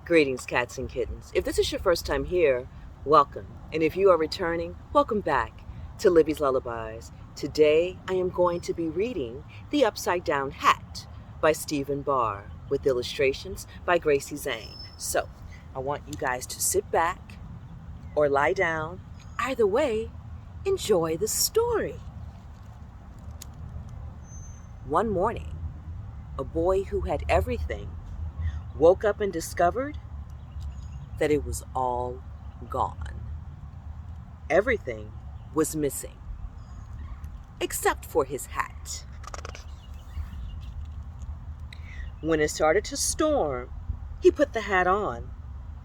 Greetings, cats and kittens. If this is your first time here, welcome. And if you are returning, welcome back to Libby's Lullabies. Today, I am going to be reading The Upside Down Hat by Stephen Barr with illustrations by Gracey Zhang. So, I want you guys to sit back or lie down. Either way, enjoy the story. One morning, a boy who had everything woke up and discovered that it was all gone. Everything was missing, except for his hat. When it started to storm, he put the hat on,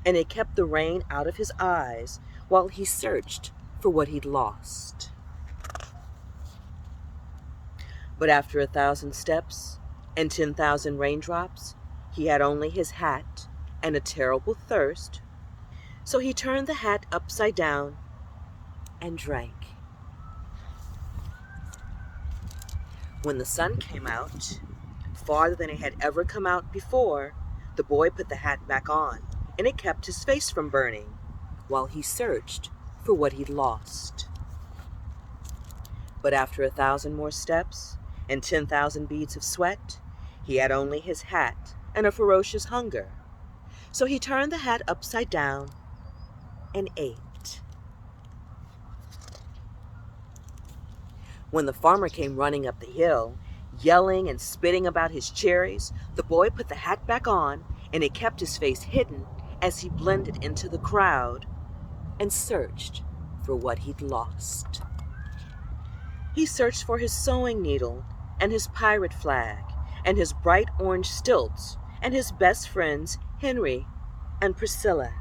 and it kept the rain out of his eyes while he searched for what he'd lost. But after 1,000 steps and 10,000 raindrops, he had only his hat and a terrible thirst, so he turned the hat upside down and drank. When the sun came out, farther than it had ever come out before, the boy put the hat back on, and it kept his face from burning while he searched for what he'd lost. But after 1,000 more steps and 10,000 beads of sweat, he had only his hat and a ferocious hunger. So he turned the hat upside down and ate. When the farmer came running up the hill, yelling and spitting about his cherries, the boy put the hat back on, and it kept his face hidden as he blended into the crowd and searched for what he'd lost. He searched for his sewing needle and his pirate flag and his bright orange stilts and his best friends Henry and Priscilla.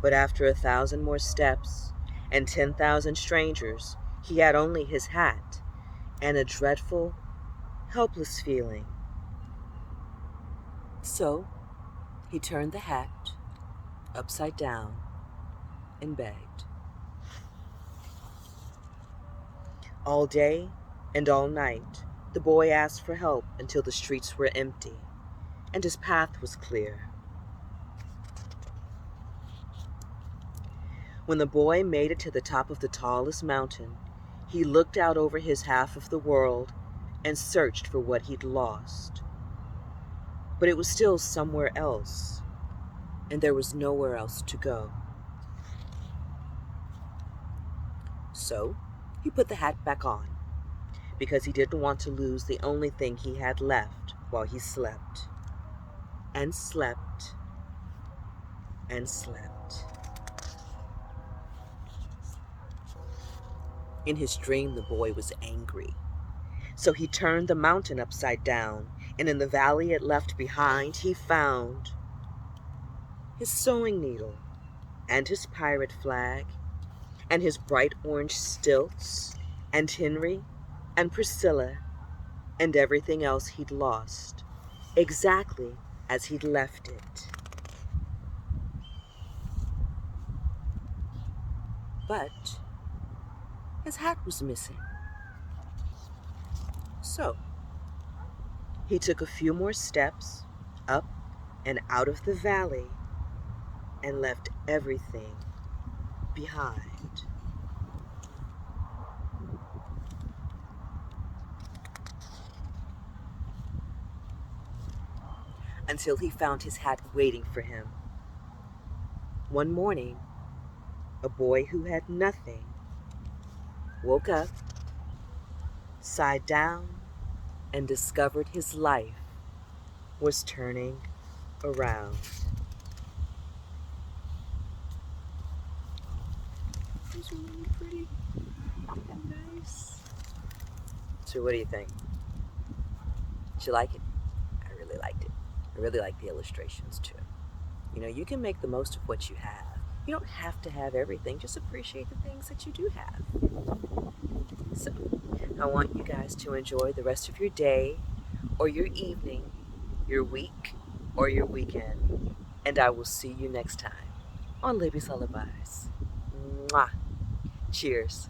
But after 1,000 more steps and 10,000 strangers, he had only his hat and a dreadful, helpless feeling. So he turned the hat upside down and begged. All day and all night, the boy asked for help until the streets were empty and his path was clear. When the boy made it to the top of the tallest mountain, he looked out over his half of the world and searched for what he'd lost. But it was still somewhere else, and there was nowhere else to go. So he put the hat back on, because he didn't want to lose the only thing he had left while he slept, and slept, and slept. In his dream, the boy was angry, so he turned the mountain upside down, and in the valley it left behind, he found his sewing needle, and his pirate flag, and his bright orange stilts, and Henry and Priscilla, and everything else he'd lost, exactly as he'd left it. But his hat was missing. So he took a few more steps up and out of the valley and left everything behind. Until he found his hat waiting for him. One morning, a boy who had nothing woke up, sighed down, and discovered his life was turning around. These are really pretty and nice. So what do you think? Did you like it? I really liked it. I really like the illustrations too. You know, you can make the most of what you have. You don't have to have everything. Just appreciate the things that you do have. So, I want you guys to enjoy the rest of your day or your evening, your week or your weekend. And I will see you next time on Libby's Lullabies. Mwah. Cheers.